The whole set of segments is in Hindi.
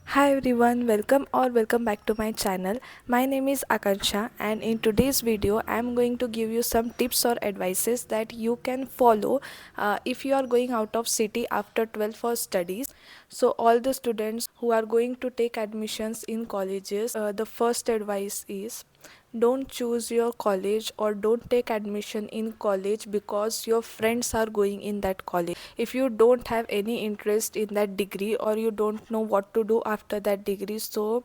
Hi everyone, welcome back to my channel. My name is Akansha and in today's video I am going to give you some tips or advices that you can follow if you are going out of city after 12 for studies. So all the students who are going to take admissions in colleges, the first advice is don't choose your college or don't take admission in college because your friends are going in that college. If you don't have any interest in that degree or you don't know what to do after that degree, so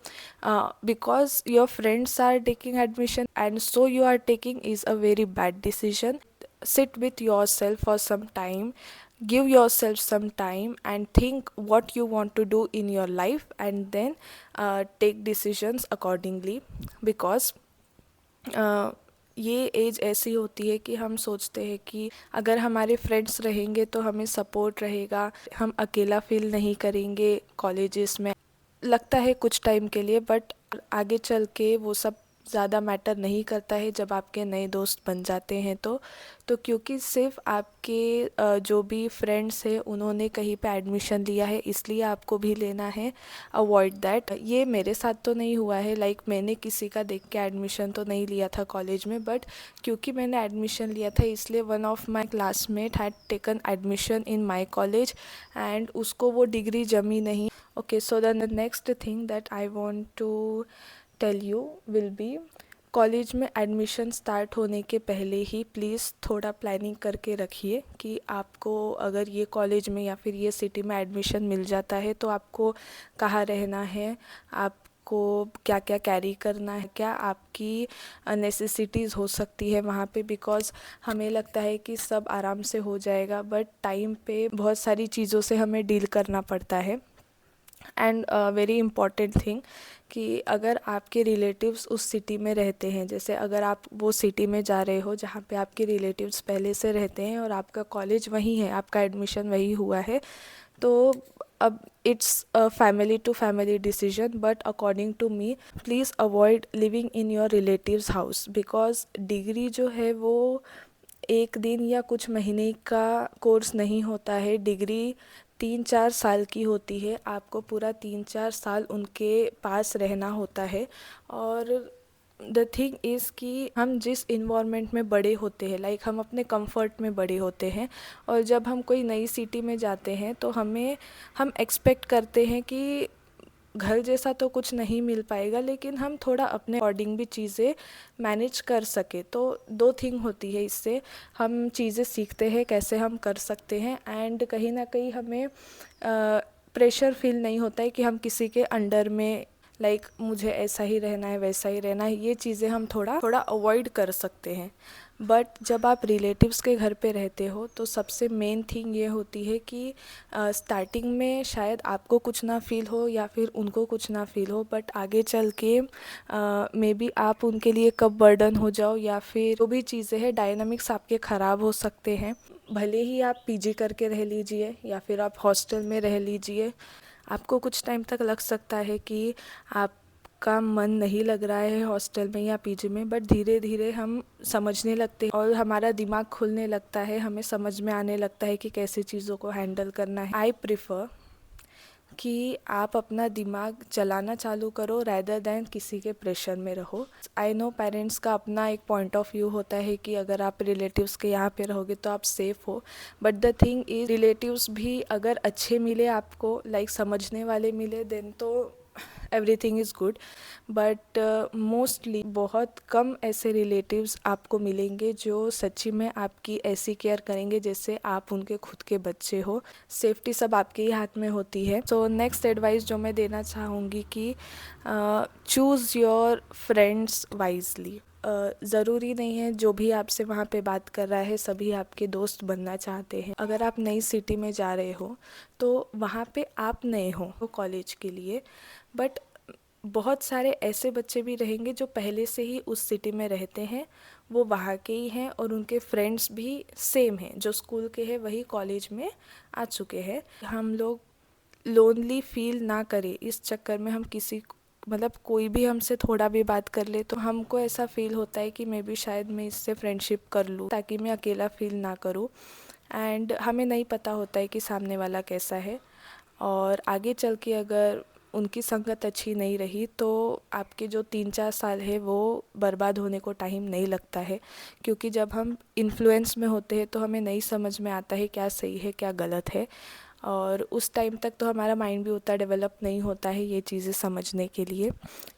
because your friends are taking admission and so you are taking is a very bad decision. Sit with yourself for some time, give yourself some time and think what you want to do in your life, and then take decisions accordingly. Because ये एज ऐसी होती है कि हम सोचते हैं कि अगर हमारे फ्रेंड्स रहेंगे तो हमें सपोर्ट रहेगा, हम अकेला फील नहीं करेंगे कॉलेजेस में। लगता है कुछ टाइम के लिए, बट आगे चल के वो सब ज़्यादा मैटर नहीं करता है जब आपके नए दोस्त बन जाते हैं तो क्योंकि सिर्फ आपके जो भी फ्रेंड्स हैं उन्होंने कहीं पे एडमिशन लिया है इसलिए आपको भी लेना है। Avoid that. ये मेरे साथ तो नहीं हुआ है, मैंने किसी का देख के एडमिशन तो नहीं लिया था कॉलेज में, बट क्योंकि मैंने एडमिशन लिया था इसलिए one of my classmate had taken admission in my college and उसको वो डिग्री जमी नहीं। Okay, so the next thing that I want to tell you will be, college में एडमिशन स्टार्ट होने के पहले ही प्लीज़ थोड़ा प्लानिंग करके रखिए कि आपको अगर ये कॉलेज में या फिर ये सिटी में एडमिशन मिल जाता है तो आपको कहाँ रहना है, आपको क्या क्या कैरी करना है, क्या आपकी नेसेसिटीज़ हो सकती है वहाँ पे। बिकॉज़ हमें लगता है कि सब आराम से हो जाएगा, बट टाइम पे बहुत सारी चीज़ों से हमें डील करना पड़ता है। एंड वेरी इम्पॉर्टेंट थिंग कि अगर आपके रिलेटिव्स उस सिटी में रहते हैं, जैसे अगर आप वो सिटी में जा रहे हो जहाँ पे आपके रिलेटिव्स पहले से रहते हैं और आपका कॉलेज वहीं है, आपका एडमिशन वहीं हुआ है, तो अब it's a family to family decision, but according to me please avoid living in your relatives house. Because degree जो है वो एक दिन या कुछ महीने का कोर्स नहीं होता है, डिग्री 3-4 साल की होती है, आपको पूरा 3-4 साल उनके पास रहना होता है। और द थिंग इज़ कि हम जिस इन्वायरमेंट में बड़े होते हैं, हम अपने कंफर्ट में बड़े होते हैं, और जब हम कोई नई सिटी में जाते हैं तो हम एक्सपेक्ट करते हैं कि घर जैसा तो कुछ नहीं मिल पाएगा, लेकिन हम थोड़ा अपने अकॉर्डिंग भी चीज़ें मैनेज कर सके। तो दो थिंग होती है, इससे हम चीज़ें सीखते हैं कैसे हम कर सकते हैं, एंड कहीं ना कहीं हमें प्रेशर फील नहीं होता है कि हम किसी के अंडर में मुझे ऐसा ही रहना है वैसा ही रहना है, ये चीज़ें हम थोड़ा थोड़ा अवॉइड कर सकते हैं। बट जब आप रिलेटिव्स के घर पे रहते हो तो सबसे मेन थिंग ये होती है कि स्टार्टिंग में शायद आपको कुछ ना फील हो या फिर उनको कुछ ना फील हो, बट आगे चल के मे बी आप उनके लिए कब बर्डन हो जाओ या फिर जो भी चीज़ें हैं डायनामिक्स आपके ख़राब हो सकते हैं। भले ही आप पीजी करके रह लीजिए या फिर आप हॉस्टल में रह लीजिए, आपको कुछ टाइम तक लग सकता है कि आपका मन नहीं लग रहा है हॉस्टल में या पीजी में, बट धीरे धीरे हम समझने लगते हैं और हमारा दिमाग खुलने लगता है, हमें समझ में आने लगता है कि कैसे चीज़ों को हैंडल करना है। आई प्रिफर कि आप अपना दिमाग चलाना चालू करो रैदर दैन किसी के प्रेशर में रहो। आई नो पेरेंट्स का अपना एक पॉइंट ऑफ व्यू होता है कि अगर आप रिलेटिव्स के यहाँ पे रहोगे तो आप सेफ़ हो, but the thing is relatives भी अगर अच्छे मिले आपको, समझने वाले मिले, देन तो everything is good. But mostly बहुत कम ऐसे रिलेटिव्स आपको मिलेंगे जो सच्ची में आपकी ऐसी केयर करेंगे जैसे आप उनके खुद के बच्चे हो। सेफ्टी सब आपके ही हाथ में होती है। सो नेक्स्ट एडवाइस जो मैं देना चाहूँगी कि चूज़ योर फ्रेंड्स वाइजली। ज़रूरी नहीं है जो भी आपसे वहाँ पे बात कर रहा है सभी आपके दोस्त बनना चाहते हैं। अगर आप नई सिटी में जा रहे हो तो वहाँ पे आप नए हो कॉलेज के लिए, बट बहुत सारे ऐसे बच्चे भी रहेंगे जो पहले से ही उस सिटी में रहते हैं, वो वहाँ के ही हैं और उनके फ्रेंड्स भी सेम हैं, जो स्कूल के हैं वही कॉलेज में आ चुके हैं। हम लोग लोनली फील ना करें, इस चक्कर में हम किसी कोई भी हमसे थोड़ा भी बात कर ले तो हमको ऐसा फील होता है कि मैं भी शायद मैं इससे फ्रेंडशिप कर लूँ ताकि मैं अकेला फील ना करूँ। एंड हमें नहीं पता होता है कि सामने वाला कैसा है, और आगे चल के अगर उनकी संगत अच्छी नहीं रही तो आपके जो 3-4 साल है वो बर्बाद होने को टाइम नहीं लगता है, क्योंकि जब हम इन्फ्लुएंस में होते हैं तो हमें नहीं समझ में आता है क्या सही है क्या गलत है, और उस टाइम तक तो हमारा माइंड भी उतना डेवलप नहीं होता है ये चीज़ें समझने के लिए।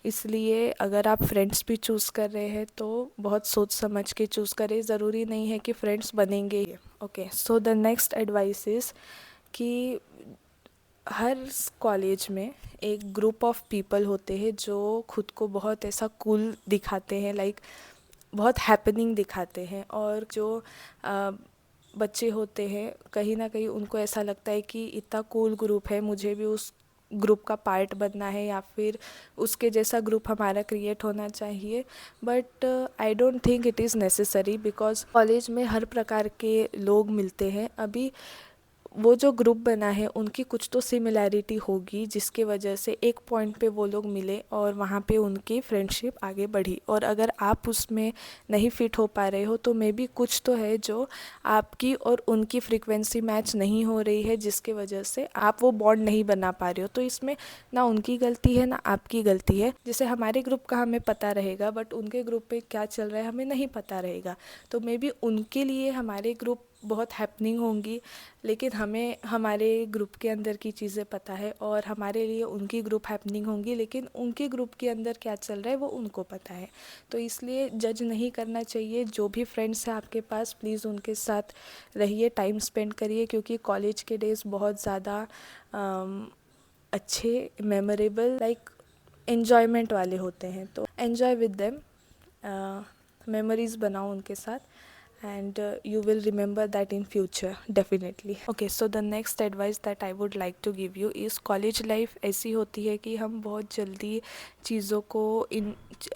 इसलिए अगर आप फ्रेंड्स भी चूज़ कर रहे हैं तो बहुत सोच समझ के चूज़ करें, ज़रूरी नहीं है कि फ्रेंड्स बनेंगे ही। Okay, so the next advice is कि हर कॉलेज में एक ग्रुप ऑफ पीपल होते हैं जो खुद को बहुत ऐसा कूल दिखाते हैं, लाइक बहुत हैपनिंग दिखाते हैं, और जो बच्चे होते हैं कहीं ना कहीं उनको ऐसा लगता है कि इतना कूल ग्रुप है, मुझे भी उस ग्रुप का पार्ट बनना है या फिर उसके जैसा ग्रुप हमारा क्रिएट होना चाहिए। But I don't think it is necessary, because college में हर प्रकार के लोग मिलते हैं। अभी वो जो ग्रुप बना है उनकी कुछ तो सिमिलैरिटी होगी जिसके वजह से एक पॉइंट पे वो लोग मिले और वहाँ पे उनकी फ्रेंडशिप आगे बढ़ी, और अगर आप उसमें नहीं फिट हो पा रहे हो तो मे बी कुछ तो है जो आपकी और उनकी फ्रीक्वेंसी मैच नहीं हो रही है, जिसके वजह से आप वो बॉन्ड नहीं बना पा रहे हो। तो इसमें ना उनकी गलती है ना आपकी गलती है। जैसे हमारे ग्रुप का हमें पता रहेगा बट उनके ग्रुप पे क्या चल रहा है हमें नहीं पता रहेगा, तो मे बी उनके लिए हमारे ग्रुप बहुत हैपनिंग होंगी, लेकिन हमें हमारे ग्रुप के अंदर की चीज़ें पता है, और हमारे लिए उनकी ग्रुप हैपनिंग होंगी लेकिन उनके ग्रुप के अंदर क्या चल रहा है वो उनको पता है। तो इसलिए जज नहीं करना चाहिए। जो भी फ्रेंड्स हैं आपके पास प्लीज़ उनके साथ रहिए, टाइम स्पेंड करिए, क्योंकि कॉलेज के डेज़ बहुत ज़्यादा अच्छे, मेमोरेबल, लाइक एन्जॉयमेंट वाले होते हैं। तो एन्जॉय विद देम, मेमोरीज़ बनाओ उनके साथ, and you will remember that in future definitely. Okay, so the next advice that I would like to give you is college life ऐसी होती है कि हम बहुत जल्दी चीज़ों को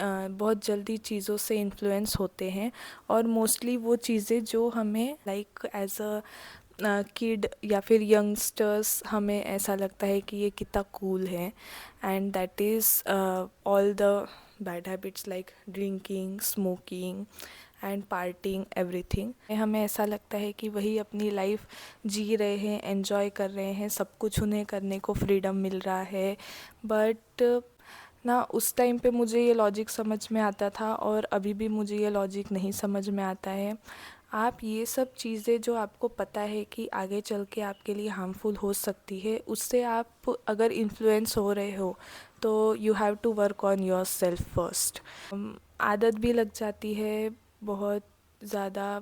बहुत जल्दी चीज़ों से इन्फ्लुएंस होते हैं, और मोस्टली वो चीज़ें जो हमें लाइक एज अ किड या फिर यंगस्टर्स हमें ऐसा लगता है कि ये कितना कूल है, and that is all the bad habits like drinking, smoking and partying, everything. हमें ऐसा लगता है कि वही अपनी लाइफ जी रहे हैं, एन्जॉय कर रहे हैं, सब कुछ उन्हें करने को फ्रीडम मिल रहा है। बट ना उस टाइम पे मुझे ये लॉजिक समझ में आता था और अभी भी मुझे ये लॉजिक नहीं समझ में आता है। आप ये सब चीज़ें जो आपको पता है कि आगे चल के आपके लिए हार्मफुल हो सकती है, उससे आप अगर इन्फ्लुएंस हो रहे हो तो you have to work on yourself first. आदत भी लग जाती है बहुत ज़्यादा,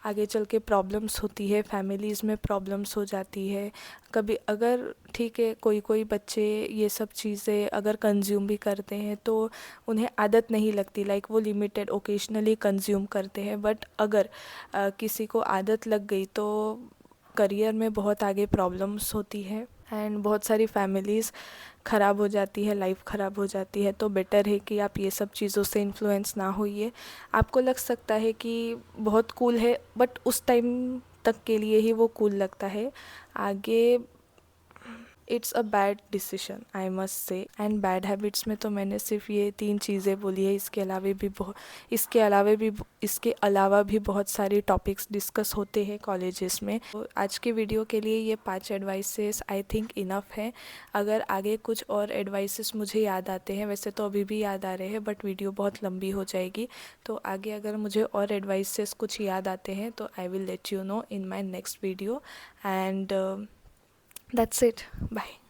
आगे चल के प्रॉब्लम्स होती है, फैमिलीज़ में प्रॉब्लम्स हो जाती है कभी। अगर ठीक है कोई कोई बच्चे ये सब चीज़ें अगर कंज्यूम भी करते हैं तो उन्हें आदत नहीं लगती, लाइक वो लिमिटेड ओकेजनली कंज्यूम करते हैं। बट अगर किसी को आदत लग गई तो करियर में बहुत आगे प्रॉब्लम्स होती है, एंड बहुत सारी फैमिलीज़ ख़राब हो जाती है, लाइफ ख़राब हो जाती है। तो बेटर है कि आप ये सब चीज़ों से इन्फ्लुएंस ना होइए। आपको लग सकता है कि बहुत कूल है बट उस टाइम तक के लिए ही वो कूल लगता है, आगे it's a bad decision I must say. And bad habits में तो मैंने सिर्फ ये 3 चीज़ें बोली है, इसके अलावा भी बहुत सारे टॉपिक्स डिस्कस होते हैं कॉलेजेस में। तो आज के वीडियो के लिए ये 5 एडवाइसेस आई थिंक इनफ है। अगर आगे कुछ और एडवाइसेस मुझे याद आते हैं, वैसे तो अभी भी याद आ रहे हैं बट वीडियो बहुत लंबी हो जाएगी, तो आगे अगर मुझे और एडवाइसेस कुछ याद आते हैं तो I will let you know in my next video, and that's it. Bye.